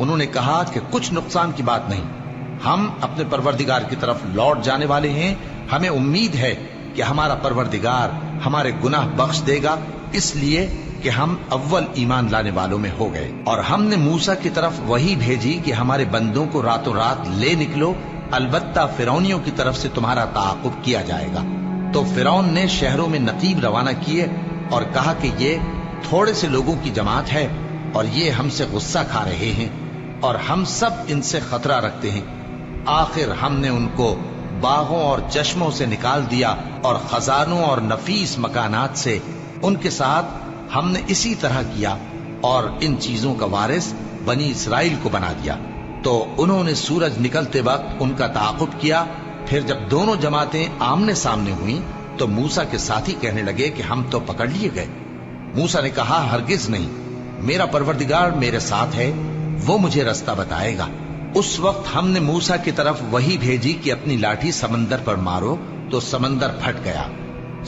انہوں نے کہا کہ کچھ نقصان کی بات نہیں، ہم اپنے پروردگار کی طرف لوٹ جانے والے ہیں، ہمیں امید ہے کہ ہمارا پروردگار ہمارے گناہ بخش دے گا، اس لیے کہ ہم اول ایمان لانے والوں میں ہو گئے۔ اور ہم نے موسیٰ کی طرف وحی بھیجی کہ ہمارے بندوں کو راتوں رات لے نکلو، البتہ فرعونیوں کی طرف سے تمہارا تعاقب کیا جائے گا۔ تو فرعون نے شہروں میں نقیب روانہ کیے اور کہا کہ یہ تھوڑے سے لوگوں کی جماعت ہے اور یہ ہم سے غصہ کھا رہے ہیں اور ہم سب ان سے خطرہ رکھتے ہیں۔ آخر ہم نے ان کو باغوں اور چشموں سے نکال دیا اور خزانوں اور نفیس مکانات سے، ان کے ساتھ ہم نے اسی طرح کیا اور ان چیزوں کا وارث بنی اسرائیل کو بنا دیا۔ تو انہوں نے سورج نکلتے وقت ان کا تعاقب کیا، پھر جب دونوں جماعتیں آمنے سامنے ہوئیں تو موسیٰ کے ساتھی کہنے لگے کہ ہم تو پکڑ لیے گئے۔ موسیٰ نے کہا ہرگز نہیں، میرا پروردگار میرے ساتھ ہے، وہ مجھے رستہ بتائے گا۔ اس وقت ہم نے موسیٰ کی طرف وحی بھیجی کہ اپنی لاٹھی سمندر پر مارو، تو سمندر پھٹ گیا،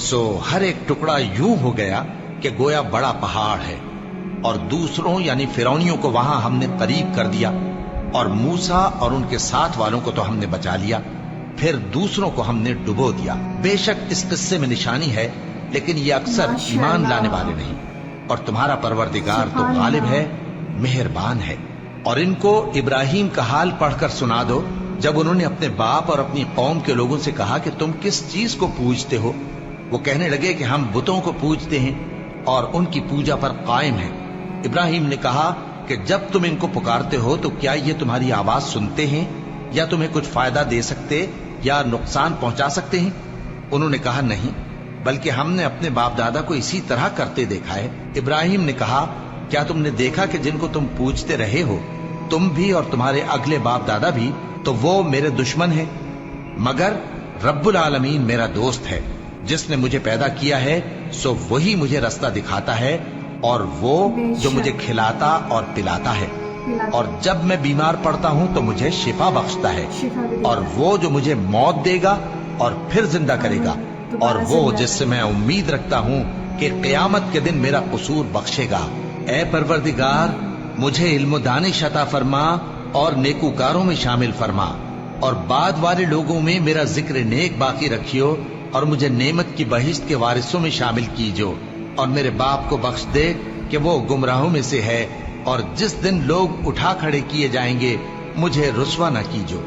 سو ہر ایک ٹکڑا یوں ہو گیا کہ گویا بڑا پہاڑ ہے، اور دوسروں یعنی فرعونیوں کو وہاں ہم نے قریب کر دیا، اور موسیٰ اور ان کے ساتھ والوں کو تو ہم نے بچا لیا، پھر دوسروں کو ہم نے ڈبو دیا۔ بے شک اس قصے میں نشانی ہے، لیکن یہ اکثر ایمان لانے والے نہیں، اور تمہارا پروردگار تو غالب ہے، مہربان ہے۔ اور ان کو ابراہیم کا حال پڑھ کر سنا دو، جب انہوں نے اپنے باپ اور اپنی قوم کے لوگوں سے کہا کہ تم کس چیز کو پوجتے ہو؟ وہ کہنے لگے کہ ہم بتوں کو پوجتے ہیں اور ان کی پوجا پر قائم ہیں۔ ابراہیم نے کہا کہ جب تم ان کو پکارتے ہو تو کیا یہ تمہاری آواز سنتے ہیں یا تمہیں کچھ فائدہ دے سکتے یا نقصان پہنچا سکتے ہیں؟ انہوں نے کہا نہیں، بلکہ ہم نے اپنے باپ دادا کو اسی طرح کرتے دیکھا ہے۔ ابراہیم نے کہا کیا تم نے دیکھا کہ جن کو تم پوجتے رہے ہو، تم بھی اور تمہارے اگلے باپ دادا بھی، تو وہ میرے دشمن ہیں، مگر رب العالمین میرا دوست ہے، جس نے مجھے پیدا کیا ہے سو وہی مجھے رستہ دکھاتا ہے، اور وہ جو مجھے کھلاتا اور پلاتا ہے، اور جب میں بیمار پڑتا ہوں تو مجھے شفا بخشتا ہے، اور وہ جو مجھے موت دے گا اور پھر زندہ کرے گا، اور وہ جس سے میں امید رکھتا ہوں کہ قیامت کے دن میرا قصور بخشے گا۔ اے پروردگار، مجھے علم و دانش عطا فرما اور نیکوکاروں میں شامل فرما، اور بعد والے لوگوں میں میرا ذکر نیک باقی رکھیو، اور مجھے نعمت کی بہشت کے وارثوں میں شامل کیجو، اور میرے باپ کو بخش دے کہ وہ گمراہوں میں سے ہے، اور جس دن لوگ اٹھا کھڑے کیے جائیں گے مجھے رسوا نہ کیجو،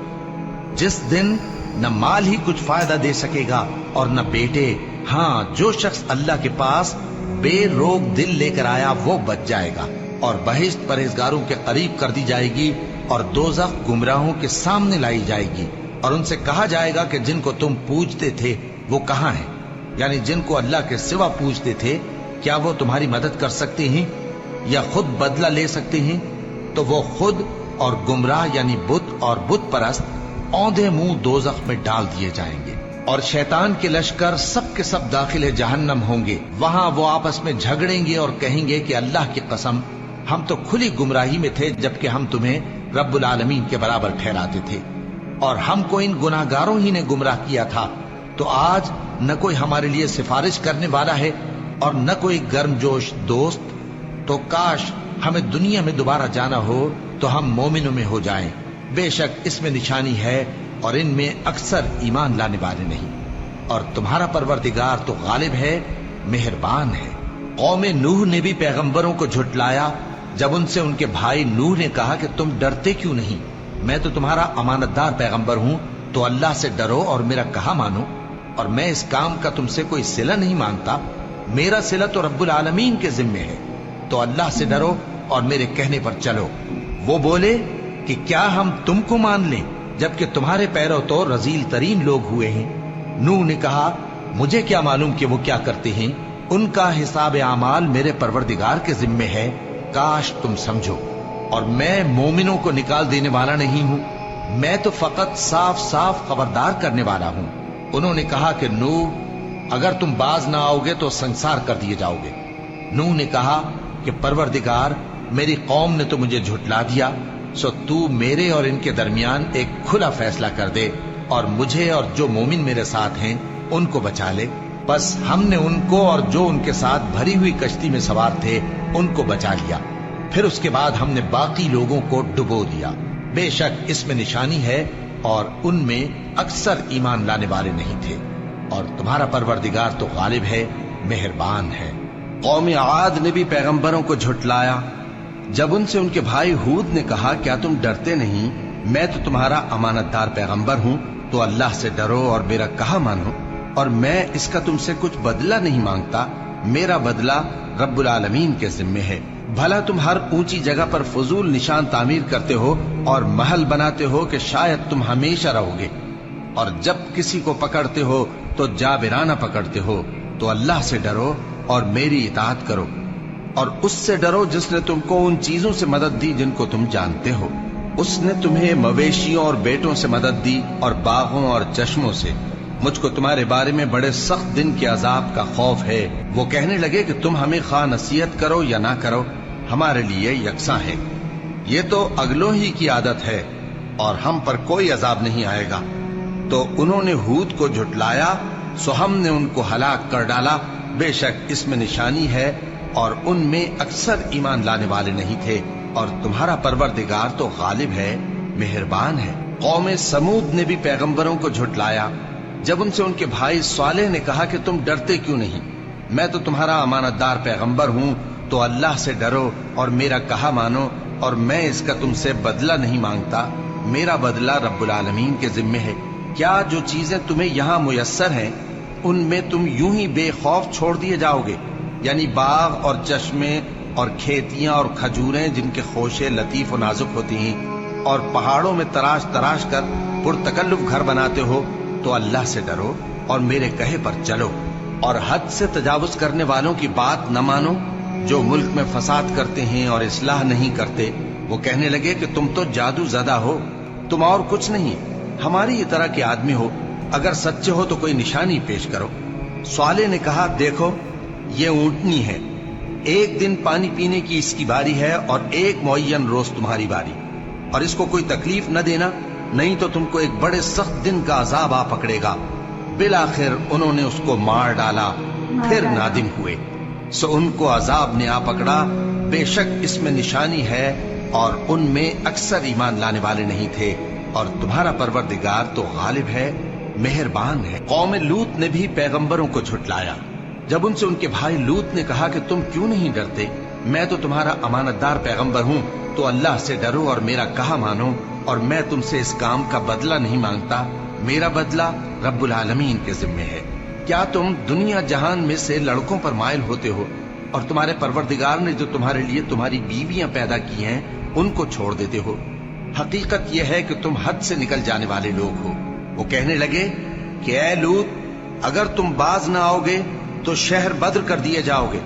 جس دن نہ مال ہی کچھ فائدہ دے سکے گا اور نہ بیٹے، ہاں جو شخص اللہ کے پاس بے روک دل لے کر آیا وہ بچ جائے گا، اور بہشت پرہیزگاروں کے قریب کر دی جائے گی، اور دوزخ گمراہوں کے سامنے لائی جائے گی، اور ان سے کہا جائے گا کہ جن کو تم پوجتے تھے وہ کہاں ہیں؟ یعنی جن کو اللہ کے سوا پوجتے تھے، کیا وہ تمہاری مدد کر سکتے ہیں یا خود بدلہ لے سکتے ہیں؟ تو وہ خود اور گمراہ یعنی بت اور بت پرست اوندھے منہ دوزخ میں ڈال دیے جائیں گے، اور شیطان کے لشکر سب کے سب داخل جہنم ہوں گے، وہاں وہ آپس میں جھگڑیں گے اور کہیں گے کہ اللہ کی قسم ہم تو کھلی گمراہی میں تھے جبکہ ہم تمہیں رب العالمین کے برابر ٹھہراتے تھے، اور ہم کو ان گناہگاروں ہی نے گمراہ کیا تھا، تو آج نہ کوئی ہمارے لیے سفارش کرنے والا ہے اور نہ کوئی گرم جوش دوست، تو کاش ہمیں دنیا میں دوبارہ جانا ہو تو ہم مومنوں میں ہو جائیں، بے شک اس میں نشانی ہے اور ان میں اکثر ایمان لانے والے نہیں، اور تمہارا پروردگار تو غالب ہے، مہربان ہے۔ قوم نوح نے بھی پیغمبروں کو جھٹلایا جب ان سے ان کے بھائی نوح نے کہا کہ تم ڈرتے کیوں نہیں؟ میں تو تمہارا امانت دار پیغمبر ہوں، تو اللہ سے ڈرو اور میرا کہا مانو، اور میں اس کام کا تم سے کوئی صلہ نہیں مانگتا، میرا صلہ تو رب العالمین کے ذمے ہے، تو اللہ سے ڈرو اور میرے کہنے پر چلو۔ وہ بولے کہ کیا ہم تم کو مان لیں جبکہ تمہارے پیرو تو رذیل ترین لوگ ہوئے ہیں؟ نوح نے کہا مجھے کیا معلوم کہ وہ کیا کرتے ہیں، ان کا حساب اعمال میرے پروردگار کے ذمے ہے، کاش تم سمجھو، اور میں مومنوں کو نکال دینے والا نہیں ہوں، میں تو فقط صاف صاف خبردار کرنے والا ہوں۔ انہوں نے کہا کہ نوح اگر تم باز نہ آؤ گے تو سنسار کر دیے جاؤ گے۔ نوح نے کہا کہ پروردگار میری قوم نے تو مجھے جھٹلا دیا، سو تو میرے اور ان کے درمیان ایک کھلا فیصلہ کر دے، اور مجھے اور جو مومن میرے ساتھ ہیں ان کو بچا لے۔ بس ہم نے ان کو اور جو ان کے ساتھ بھری ہوئی کشتی میں سوار تھے ان کو بچا لیا، پھر اس کے بعد ہم نے باقی لوگوں کو ڈبو دیا. بے شک اس میں نشانی ہے اور ان میں اکثر ایمان لانے والے نہیں تھے. اور تمہارا پروردگار تو غالب ہے، مہربان ہے. قوم عاد نے بھی پیغمبروں کو جھٹلایا. جب ان سے ان کے بھائی ہود نے کہا کیا تم ڈرتے نہیں، میں تو تمہارا امانت دار پیغمبر ہوں، تو اللہ سے ڈرو اور میرا کہا مانو، اور میں اس کا تم سے کچھ بدلہ نہیں مانگتا، میرا بدلہ رب العالمین کے ذمے ہے. بھلا تم ہر اونچی جگہ پر فضول نشان تعمیر کرتے ہو اور محل بناتے ہو کہ شاید تم ہمیشہ رہو گے، اور جب کسی کو پکڑتے ہو تو جابرانہ پکڑتے ہو. تو اللہ سے ڈرو اور میری اطاعت کرو، اور اس سے ڈرو جس نے تم کو ان چیزوں سے مدد دی جن کو تم جانتے ہو. اس نے تمہیں مویشیوں اور بیٹوں سے مدد دی اور باغوں اور چشموں سے. مجھ کو تمہارے بارے میں بڑے سخت دن کے عذاب کا خوف ہے. وہ کہنے لگے کہ تم ہمیں خواہ نصیحت کرو یا نہ کرو، ہمارے لیے یکساں ہے. یہ تو اگلوں ہی کی عادت ہے اور ہم پر کوئی عذاب نہیں آئے گا. تو انہوں نے ہود کو جھٹلایا، سو ہم نے ان کو ہلاک کر ڈالا. بے شک اس میں نشانی ہے اور ان میں اکثر ایمان لانے والے نہیں تھے. اور تمہارا پروردگار تو غالب ہے، مہربان ہے. قوم سمود نے بھی پیغمبروں کو جھٹلایا. جب ان سے ان کے بھائی صالح نے کہا کہ تم ڈرتے کیوں نہیں، میں تو تمہارا امانت دار پیغمبر ہوں، تو اللہ سے ڈرو اور میرا کہا مانو، اور میں اس کا تم سے بدلہ نہیں مانگتا، میرا بدلہ رب العالمین کے ذمے ہے. کیا جو چیزیں تمہیں یہاں میسر ہیں ان میں تم یوں ہی بے خوف چھوڑ دیے جاؤ گے؟ یعنی باغ اور چشمے اور کھیتیاں اور کھجوریں جن کے خوشے لطیف و نازک ہوتی ہیں، اور پہاڑوں میں تراش تراش کر پرتکلف گھر بناتے ہو. تو اللہ سے ڈرو اور میرے کہے پر چلو، اور حد سے تجاوز کرنے والوں کی بات نہ مانو جو ملک میں فساد کرتے ہیں اور اصلاح نہیں کرتے. وہ کہنے لگے کہ تم تو جادو زدہ ہو، تم اور کچھ نہیں، ہماری یہ طرح کے آدمی ہو، اگر سچے ہو تو کوئی نشانی پیش کرو. صالح نے کہا دیکھو یہ اونٹنی ہے، ایک دن پانی پینے کی اس کی باری ہے اور ایک معین روز تمہاری باری، اور اس کو کوئی تکلیف نہ دینا، نہیں تو تم کو ایک بڑے سخت دن کا عذاب آ پکڑے گا. بالآخر انہوں نے اس کو مار ڈالا، پھر نادم ہوئے، سو ان کو عذاب نے آ پکڑا. بے شک اس میں نشانی ہے اور ان میں اکثر ایمان لانے والے نہیں تھے. اور تمہارا پروردگار تو غالب ہے، مہربان ہے. قوم لوط نے بھی پیغمبروں کو جھٹلایا. جب ان سے ان کے بھائی لوط نے کہا کہ تم کیوں نہیں ڈرتے، میں تو تمہارا امانت دار پیغمبر ہوں، تو اللہ سے ڈرو اور میرا کہا مانو، اور میں تم سے اس کام کا بدلہ نہیں مانگتا، میرا بدلہ رب العالمین کے ذمے ہے. کیا تم دنیا جہان میں سے لڑکوں پر مائل ہوتے ہو، اور تمہارے پروردگار نے جو تمہارے لیے تمہاری بیویاں پیدا کی ہیں ان کو چھوڑ دیتے ہو؟ حقیقت یہ ہے کہ تم حد سے نکل جانے والے لوگ ہو. وہ کہنے لگے کہ اے لوط، اگر تم باز نہ آؤ گے تو شہر بدر کر دیے جاؤ گے.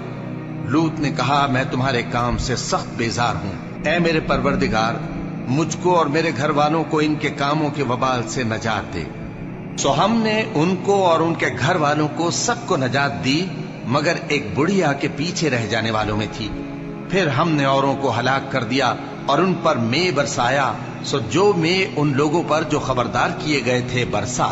لوط نے کہا میں تمہارے کام سے سخت بیزار ہوں. اے میرے پروردگار، مجھ کو اور میرے گھر والوں کو ان کے کاموں کے وبال سے نجات دے. سو ہم نے ان کو اور ان کے گھر والوں کو سب کو نجات دی، مگر ایک بڑھیا کے پیچھے رہ جانے والوں میں تھی. پھر ہم نے اوروں کو ہلاک کر دیا اور ان پر مے برسایا. سو جو مے ان لوگوں پر جو خبردار کیے گئے تھے برسا،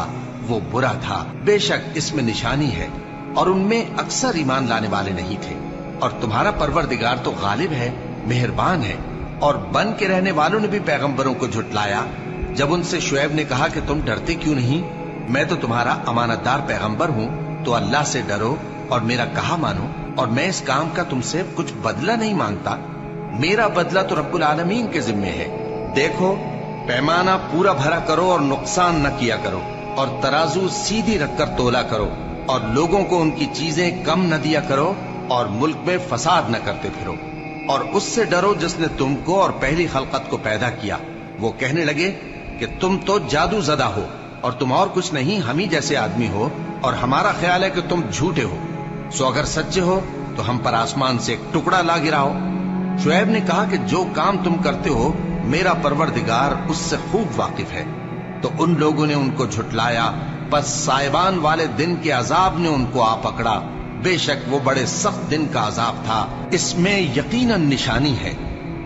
وہ برا تھا. بے شک اس میں نشانی ہے اور ان میں اکثر ایمان لانے والے نہیں تھے. اور تمہارا پروردگار تو غالب ہے، مہربان ہے. اور بن کے رہنے والوں نے بھی پیغمبروں کو جھٹلایا. جب ان سے شعیب نے کہا کہ تم ڈرتے کیوں نہیں، میں تو تمہارا امانت دار پیغمبر ہوں، تو اللہ سے ڈرو اور میرا کہا مانو، اور میں اس کام کا تم سے کچھ بدلہ نہیں مانگتا، میرا بدلہ تو رب العالمین کے ذمے ہے. دیکھو پیمانہ پورا بھرا کرو اور نقصان نہ کیا کرو، اور ترازو سیدھی رکھ کر تولا کرو، اور لوگوں کو ان کی چیزیں کم نہ دیا کرو، اور ملک میں فساد نہ کرتے پھرو. اور اس سے ڈرو جس نے تم کو اور پہلی خلقت کو پیدا کیا. وہ کہنے لگے کہ تم تو جادو زدہ ہو اور تم اور کچھ نہیں، ہم ہی جیسے آدمی ہو، اور ہمارا خیال ہے کہ تم جھوٹے ہو. سو اگر سچے ہو تو ہم پر آسمان سے ایک ٹکڑا لا گراؤ. شعیب نے کہا کہ جو کام تم کرتے ہو میرا پروردگار اس سے خوب واقف ہے. تو ان لوگوں نے ان کو جھٹلایا، پس سائبان والے دن کے عذاب نے ان کو آ پکڑا. بے شک وہ بڑے سخت دن کا عذاب تھا. اس میں یقیناً نشانی ہے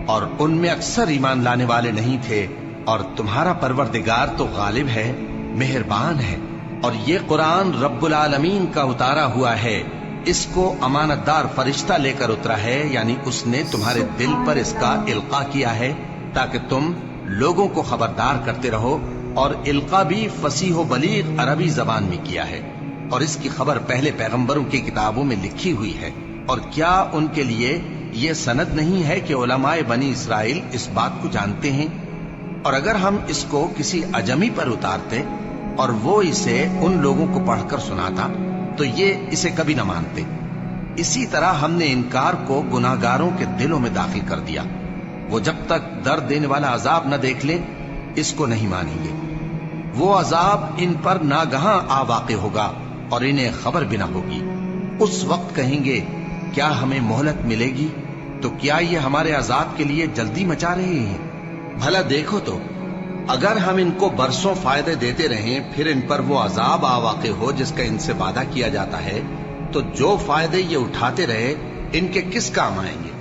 اور ان میں اکثر ایمان لانے والے نہیں تھے. اور تمہارا پروردگار تو غالب ہے، مہربان ہے. اور یہ قرآن رب العالمین کا اتارا ہوا ہے، اس کو امانت دار فرشتہ لے کر اترا ہے، یعنی اس نے تمہارے دل پر اس کا القاء کیا ہے تاکہ تم لوگوں کو خبردار کرتے رہو، اور القاء بھی فصیح و بلیغ عربی زبان میں کیا ہے، اور اس کی خبر پہلے پیغمبروں کی کتابوں میں لکھی ہوئی ہے۔ اور کیا ان کے لیے یہ سند نہیں ہے کہ علماء بنی اسرائیل اس بات کو جانتے ہیں؟ اور اگر ہم اس کو کسی اجمی پر اتارتے اور وہ اسے ان لوگوں کو پڑھ کر سناتا تو یہ اسے کبھی نہ مانتے۔ اسی طرح ہم نے انکار کو گناہگاروں کے دلوں میں داخل کر دیا، وہ جب تک درد دینے والا عذاب نہ دیکھ لیں اس کو نہیں مانیں گے۔ وہ عذاب ان پر ناگہاں آ واقع ہوگا اور انہیں خبر بھی نہ ہوگی۔ اس وقت کہیں گے کیا ہمیں مہلت ملے گی؟ تو کیا یہ ہمارے عذاب کے لیے جلدی مچا رہے ہیں؟ بھلا دیکھو تو اگر ہم ان کو برسوں فائدے دیتے رہیں پھر ان پر وہ عذاب آ واقع ہو جس کا ان سے وعدہ کیا جاتا ہے، تو جو فائدے یہ اٹھاتے رہے ان کے کس کام آئیں گے؟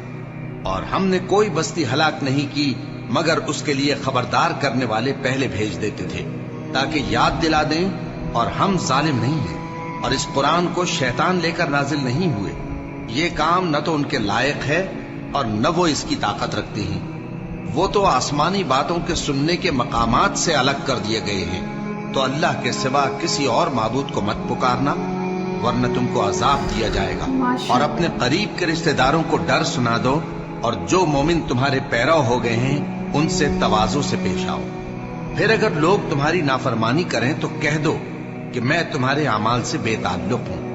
اور ہم نے کوئی بستی ہلاک نہیں کی مگر اس کے لیے خبردار کرنے والے پہلے بھیج دیتے تھے تاکہ یاد دلا دیں، اور ہم ظالم نہیں ہیں، اور اس قرآن کو شیطان لے کر نازل نہیں ہوئے۔ یہ کام نہ تو ان کے لائق ہے اور نہ وہ اس کی طاقت رکھتے ہیں۔ وہ تو آسمانی باتوں کے سننے کے مقامات سے الگ کر دیے گئے ہیں۔ تو اللہ کے سوا کسی اور معبود کو مت پکارنا ورنہ تم کو عذاب دیا جائے گا۔ اور اپنے قریب کے رشتہ داروں کو ڈر سنا دو، اور جو مومن تمہارے پیرو ہو گئے ہیں ان سے تواضع سے پیش آؤ۔ پھر اگر لوگ تمہاری نافرمانی کریں تو کہہ دو کہ میں تمہارے اعمال سے بے تعلق ہوں،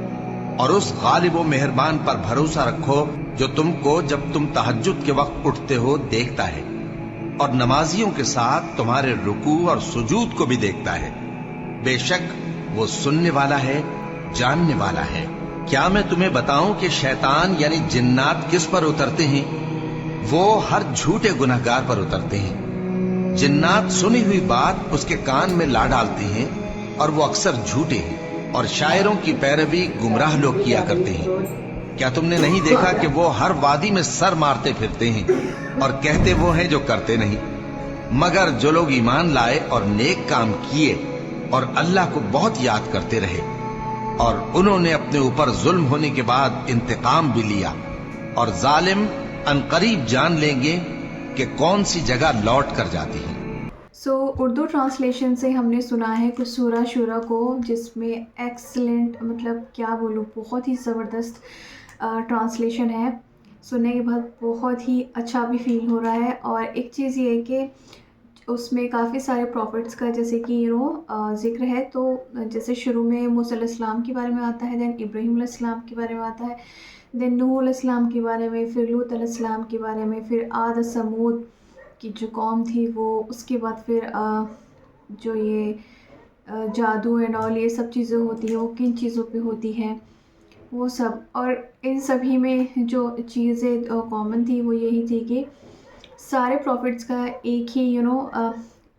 اور اس غالب و مہربان پر بھروسہ رکھو جو تم کو جب تم تہجد کے وقت اٹھتے ہو دیکھتا ہے، اور نمازیوں کے ساتھ تمہارے رکوع اور سجود کو بھی دیکھتا ہے۔ بے شک وہ سننے والا ہے، جاننے والا ہے۔ کیا میں تمہیں بتاؤں کہ شیطان یعنی جنات کس پر اترتے ہیں؟ وہ ہر جھوٹے گناہگار پر اترتے ہیں۔ جنات سنی ہوئی بات اس کے کان میں لا ڈالتے ہیں، اور وہ اکثر جھوٹے ہیں، اور شاعروں کی پیروی گمراہ لوگ کیا کرتے ہیں۔ کیا تم نے نہیں دیکھا کہ وہ ہر وادی میں سر مارتے پھرتے ہیں اور کہتے وہ ہیں جو کرتے نہیں؟ مگر جو لوگ ایمان لائے اور نیک کام کیے اور اللہ کو بہت یاد کرتے رہے، اور انہوں نے اپنے اوپر ظلم ہونے کے بعد انتقام بھی لیا، اور ظالم عنقریب جان لیں گے کہ کون سی جگہ لوٹ کر جاتی ہیں۔ اردو ٹرانسلیشن سے ہم نے سنا ہے کچھ سورہ شورا کو، جس میں ایکسلنٹ، مطلب کیا بولوں، بہت ہی زبردست ٹرانسلیشن ہے۔ سننے کے بعد بہت ہی اچھا بھی فیل ہو رہا ہے۔ اور ایک چیز یہ ہے کہ اس میں کافی سارے پروفٹس کا جیسے کہ ذکر ہے، تو جیسے شروع میں موسیٰ علیہ السلام کے بارے میں آتا ہے، دین ابراہیم علیہ السلام کے بارے میں آتا ہے، دین نوح علیہ السلام کے بارے میں، پھر لوط علیہ السلام کے بارے میں، پھر عاد سمود کی جو قوم تھی وہ، اس کے بعد پھر جو یہ جادو اینڈ آل یہ سب چیزیں ہوتی ہیں وہ کن چیزوں پہ ہوتی ہیں وہ سب۔ اور ان سبھی میں جو چیزیں کامن تھی وہ یہی تھی کہ سارے پروفٹس کا ایک ہی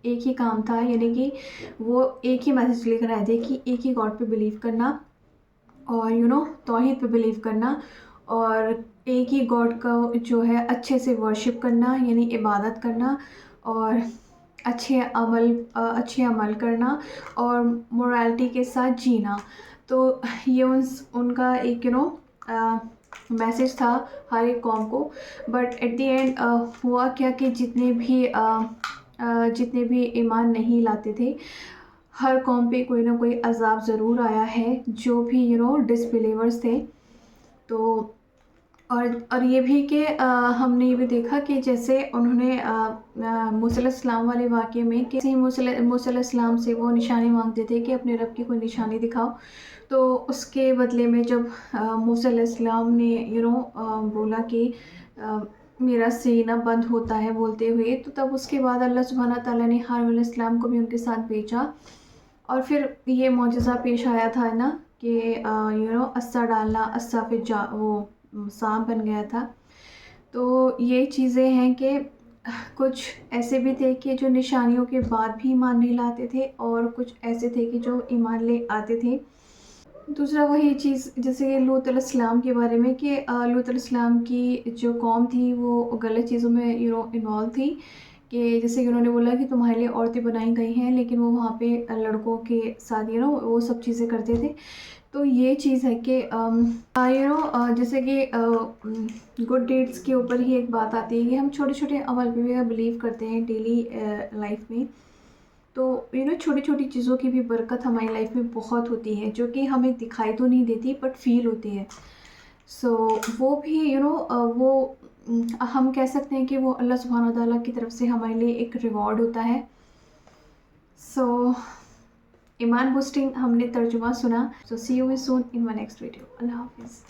ایک ہی کام تھا، یعنی کہ وہ ایک ہی میسج لے کر آئے تھے کہ ایک ہی گاڈ پہ بلیو کرنا، اور توحید پہ بلیو کرنا، اور ایک ہی گاڈ کا جو ہے اچھے سے ورشپ کرنا، یعنی عبادت کرنا، اور اچھے عمل کرنا، اور مورالٹی کے ساتھ جینا۔ تو یہ ان کا ایک میسج تھا ہر ایک قوم کو۔ بٹ ایٹ دی اینڈ ہوا کیا کہ جتنے بھی ایمان نہیں لاتے تھے، ہر قوم پہ کوئی نہ کوئی عذاب ضرور آیا ہے، جو بھی ڈس بلیورز تھے۔ تو اور یہ بھی کہ ہم نے یہ بھی دیکھا کہ جیسے انہوں نے موسیٰ علیہ السلام والے واقعے میں کہ موسیٰ علیہ السلام سے وہ نشانی مانگتے تھے کہ اپنے رب کی کوئی نشانی دکھاؤ، تو اس کے بدلے میں جب موسیٰ علیہ السلام نے بولا کہ میرا سینہ بند ہوتا ہے بولتے ہوئے، تو تب اس کے بعد اللہ سبحانہ تعالیٰ نے ہارون علیہ السلام کو بھی ان کے ساتھ بھیجا، اور پھر یہ معجزہ پیش آیا تھا نا کہ عصا ڈالنا، عصا پہ وہ سانپ بن گیا تھا۔ تو یہ چیزیں ہیں کہ کچھ ایسے بھی تھے کہ جو نشانیوں کے بعد بھی ایمان نہیں لاتے تھے، اور کچھ ایسے تھے کہ جو ایمان لے آتے تھے۔ دوسرا وہی چیز جیسے لوط علیہ السلام کے بارے میں کہ لوط علیہ السلام کی جو قوم تھی وہ غلط چیزوں میں انوالو تھی، کہ جیسے کہ انہوں نے بولا کہ تمہارے لیے عورتیں بنائی گئی ہیں، لیکن وہ وہاں پہ لڑکوں کے ساتھ وہ سب چیزیں کرتے تھے. تو یہ چیز ہے کہ جیسے کہ گڈ ڈیڈس کے اوپر ہی ایک بات آتی ہے کہ ہم چھوٹے چھوٹے عمل پہ بھی بلیو کرتے ہیں ڈیلی لائف میں. تو چھوٹی چھوٹی چیزوں کی بھی برکت ہماری لائف میں بہت ہوتی ہے، جو کہ ہمیں دکھائی تو نہیں دیتی بٹ فیل ہوتی ہے. سو وہ بھی وہ ہم کہہ سکتے ہیں کہ وہ اللہ سبحانہ تعالیٰ کی طرف سے ہمارے لیے ایک ریوارڈ ہوتا ہے. سو ایمان بوسٹنگ ہم نے ترجمہ سنا. So see you soon in my next video. اللہ حافظ.